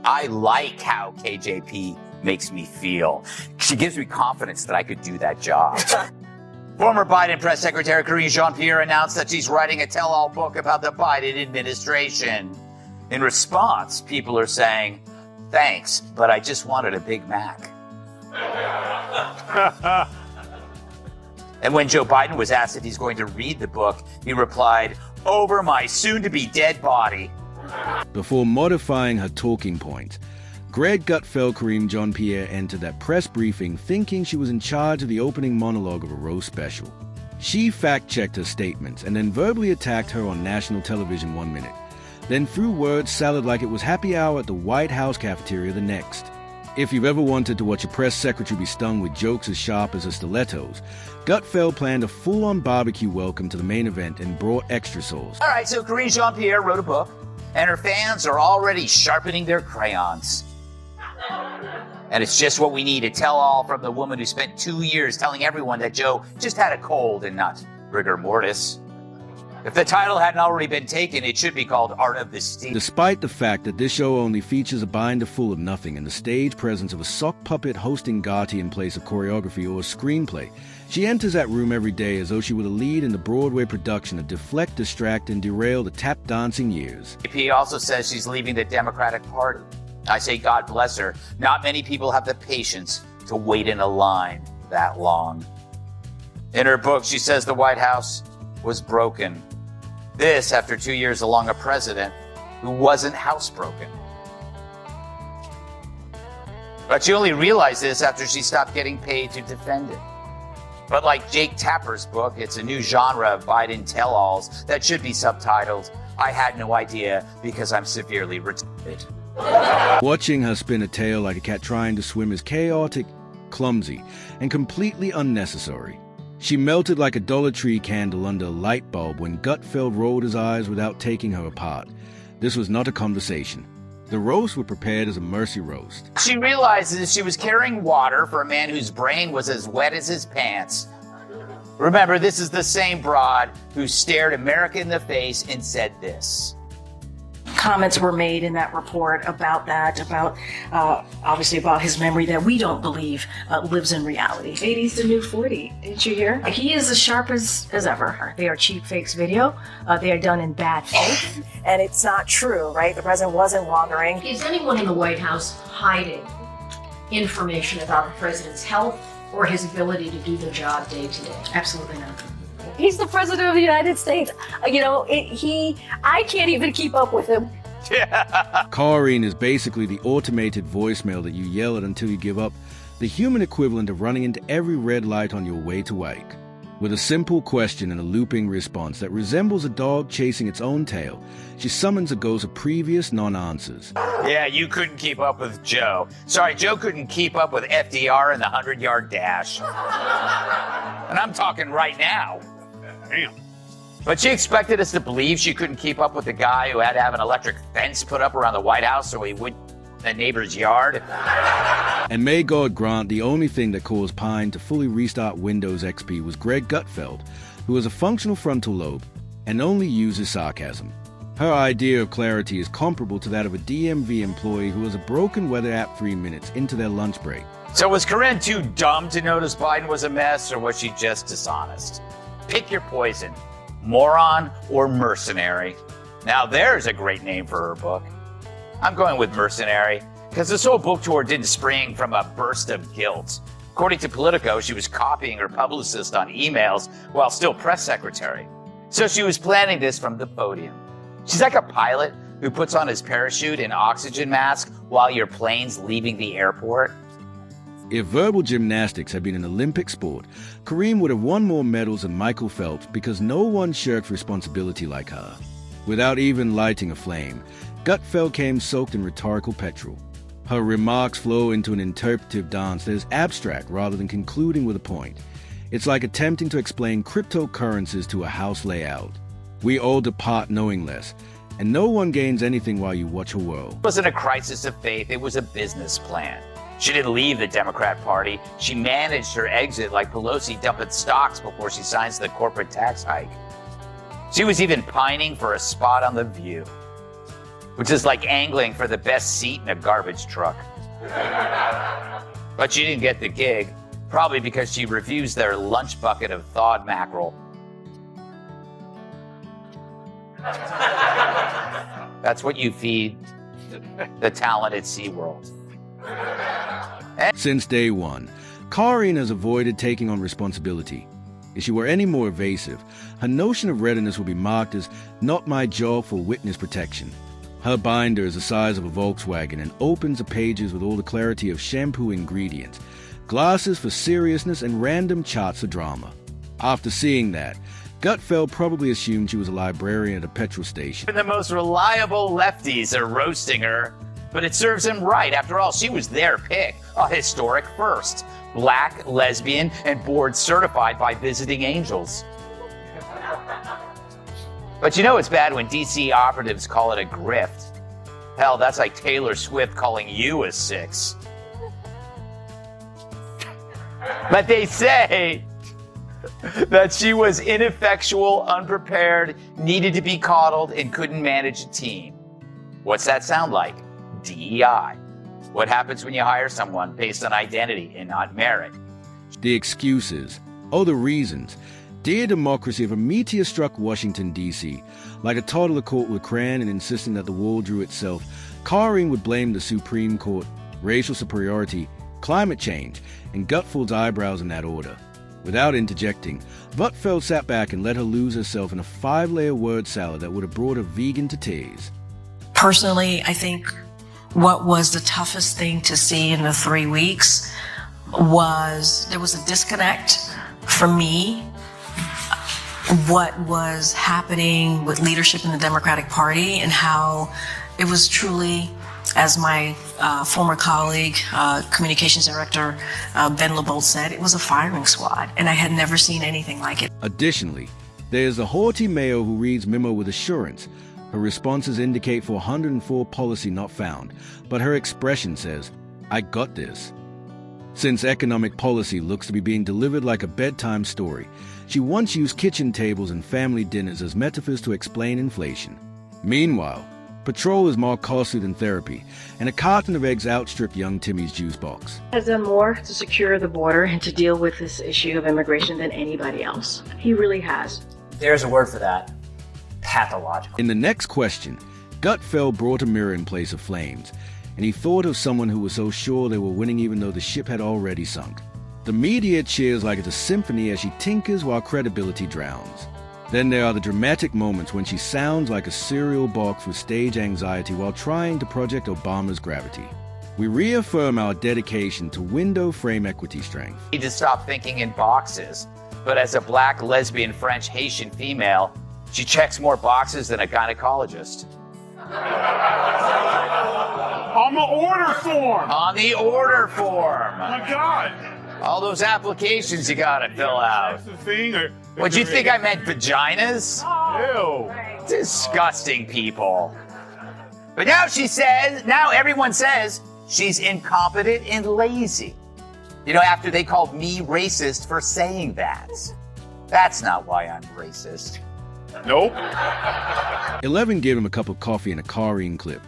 I like how KJP makes me feel. She gives me confidence that I could do that job. Former Biden press secretary Karine Jean-Pierre announced that she's writing a tell-all book about the Biden administration. In response, people are saying, thanks, but I just wanted a Big Mac. And when Joe Biden was asked if he's going to read the book, he replied, over my soon-to-be dead body. Before modifying her talking points, Greg Gutfeld Karine Jean-Pierre entered that press briefing thinking she was in charge of the opening monologue of a roast special. She fact-checked her statements and then verbally attacked her on national television 1 minute, then threw word salad like it was happy hour at the White House cafeteria the next. If you've ever wanted to watch a press secretary be stung with jokes as sharp as her stilettos, Gutfeld planned a full-on barbecue welcome to the main event and brought extra sauce. All right, so Karine Jean-Pierre wrote a book, and her fans are already sharpening their crayons. And it's just what we need, a tell-all from the woman who spent 2 years telling everyone that Joe just had a cold and not rigor mortis. If the title hadn't already been taken, it should be called Art of the Steam. Despite the fact that this show only features a binder full of nothing and the stage presence of a sock puppet hosting Gotti in place of choreography or a screenplay, she enters that room every day as though she were the lead in the Broadway production of deflect, distract, and derail the tap-dancing years. AP also says she's leaving the Democratic Party. I say God bless her. Not many people have the patience to wait in a line that long. In her book, she says the White House was broken. This after 2 years along a president who wasn't housebroken. But she only realized this after she stopped getting paid to defend it. But like Jake Tapper's book, it's a new genre of Biden tell-alls that should be subtitled, I had no idea because I'm severely retarded. Watching her spin a tail like a cat trying to swim is chaotic, clumsy, and completely unnecessary. She melted like a Dollar Tree candle under a light bulb when Gutfeld rolled his eyes without taking her apart. This was not a conversation. The roasts were prepared as a mercy roast. She realizes she was carrying water for a man whose brain was as wet as his pants. Remember, this is the same broad who stared America in the face and said this. Comments were made in that report about that, obviously about his memory that we don't believe lives in reality. 80's the new 40. Didn't you hear? He is as sharp as ever. They are cheap fakes video. They are done in bad faith. And it's not true, right? The president wasn't wandering. Is anyone in the White House hiding information about the president's health or his ability to do the job day to day? Absolutely not. He's the president of the United States. I can't even keep up with him. Yeah. Karine is basically the automated voicemail that you yell at until you give up, the human equivalent of running into every red light on your way to work. With a simple question and a looping response that resembles a dog chasing its own tail, she summons a ghost of previous non-answers. Yeah, you couldn't keep up with Joe. Sorry, Joe couldn't keep up with FDR in the 100-yard dash. And I'm talking right now. Damn. But she expected us to believe she couldn't keep up with the guy who had to have an electric fence put up around the White House so he wouldn't in the neighbor's yard. And may God grant the only thing that caused Pine to fully restart Windows XP was Greg Gutfeld, who has a functional frontal lobe and only uses sarcasm. Her idea of clarity is comparable to that of a DMV employee who has a broken weather app 3 minutes into their lunch break. So was Karine too dumb to notice Biden was a mess, or was she just dishonest? Pick your poison, moron or mercenary. Now there's a great name for her book. I'm going with mercenary, because this whole book tour didn't spring from a burst of guilt. According to Politico, she was copying her publicist on emails while still press secretary. So she was planning this from the podium. She's like a pilot who puts on his parachute and oxygen mask while your plane's leaving the airport. If verbal gymnastics had been an Olympic sport, Karine would have won more medals than Michael Phelps because no one shirked responsibility like her. Without even lighting a flame, Gutfeld came soaked in rhetorical petrol. Her remarks flow into an interpretive dance that is abstract rather than concluding with a point. It's like attempting to explain cryptocurrencies to a house layout. We all depart knowing less, and no one gains anything while you watch her whirl. It wasn't a crisis of faith, it was a business plan. She didn't leave the Democrat Party. She managed her exit like Pelosi dumping stocks before she signs the corporate tax hike. She was even pining for a spot on The View. which is like angling for the best seat in a garbage truck. But she didn't get the gig, probably because she refused their lunch bucket of thawed mackerel. That's what you feed the talented SeaWorld. Since day one, Karine has avoided taking on responsibility. If she were any more evasive, her notion of readiness would be marked as not my job for witness protection. Her binder is the size of a Volkswagen and opens the pages with all the clarity of shampoo ingredients, glasses for seriousness, and random charts for drama. After seeing that, Gutfeld probably assumed she was a librarian at a petrol station. The most reliable lefties are roasting her, but it serves him right. After all, she was their pick, a historic first. Black, lesbian, and board certified by visiting angels. But you know it's bad when DC operatives call it a grift. Hell, that's like Taylor Swift calling you a 6. But they say that she was ineffectual, unprepared, needed to be coddled, and couldn't manage a team. What's that sound like? DEI. What happens when you hire someone based on identity and not merit? The excuses, the reasons. Dear democracy, if a meteor struck Washington, D.C., like a toddler caught with crayon and insisting that the wall drew itself, Karine would blame the Supreme Court, racial superiority, climate change, and Gutfeld's eyebrows in that order. Without interjecting, Gutfeld sat back and let her lose herself in a 5-layer word salad that would have brought a vegan to tears. Personally, I think what was the toughest thing to see in the 3 weeks was there was a disconnect for me. What was happening with leadership in the Democratic Party and how it was truly, as my former colleague, communications director Ben LeBolt said, it was a firing squad, and I had never seen anything like it. Additionally, there is a haughty mayor who reads memo with assurance. Her responses indicate 404 policy not found, but her expression says, I got this. Since economic policy looks to be being delivered like a bedtime story, she once used kitchen tables and family dinners as metaphors to explain inflation. Meanwhile, patrol is more costly than therapy, and a carton of eggs outstripped young Timmy's juice box. Has done more to secure the border and to deal with this issue of immigration than anybody else. He really has. There's a word for that. Pathological. In the next question, Gutfeld brought a mirror in place of flames, and he thought of someone who was so sure they were winning even though the ship had already sunk. The media cheers like it's a symphony as she tinkers while credibility drowns. Then there are the dramatic moments when she sounds like a cereal box with stage anxiety while trying to project Obama's gravity. We reaffirm our dedication to window frame equity strength. Need to stop thinking in boxes. But as a black, lesbian, French, Haitian female, she checks more boxes than a gynecologist. On the order form! On the order form! Oh my God! All those applications you gotta fill out. That's the thing. Would you think I meant vaginas? Ew. Disgusting people. But now everyone says she's incompetent and lazy. You know, after they called me racist for saying that. That's not why I'm racist. Nope. 11 gave him a cup of coffee and a Karine clip.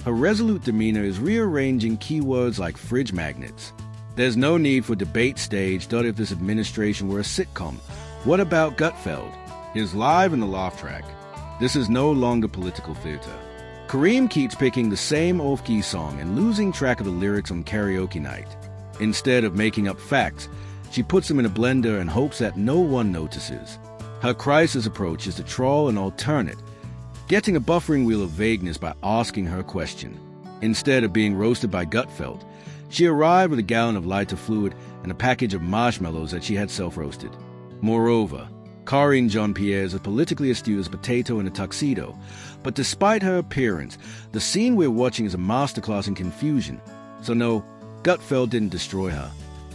Her resolute demeanor is rearranging keywords like fridge magnets. There's no need for debate staged, or if this administration were a sitcom. What about Gutfeld? He's live in the laugh track. This is no longer political theater. Kareem keeps picking the same off-key song and losing track of the lyrics on karaoke night. Instead of making up facts, she puts them in a blender and hopes that no one notices. Her crisis approach is to trawl an alternate, getting a buffering wheel of vagueness by asking her question. Instead of being roasted by Gutfeld, she arrived with a gallon of lighter fluid and a package of marshmallows that she had self-roasted. Moreover, Karine Jean-Pierre is as politically astute as a potato in a tuxedo, but despite her appearance, the scene we're watching is a masterclass in confusion. So no, Gutfeld didn't destroy her.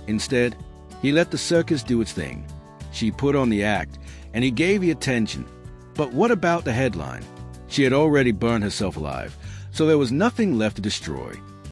Instead, he let the circus do its thing. She put on the act, and he gave the attention. But what about the headline? She had already burned herself alive, so there was nothing left to destroy.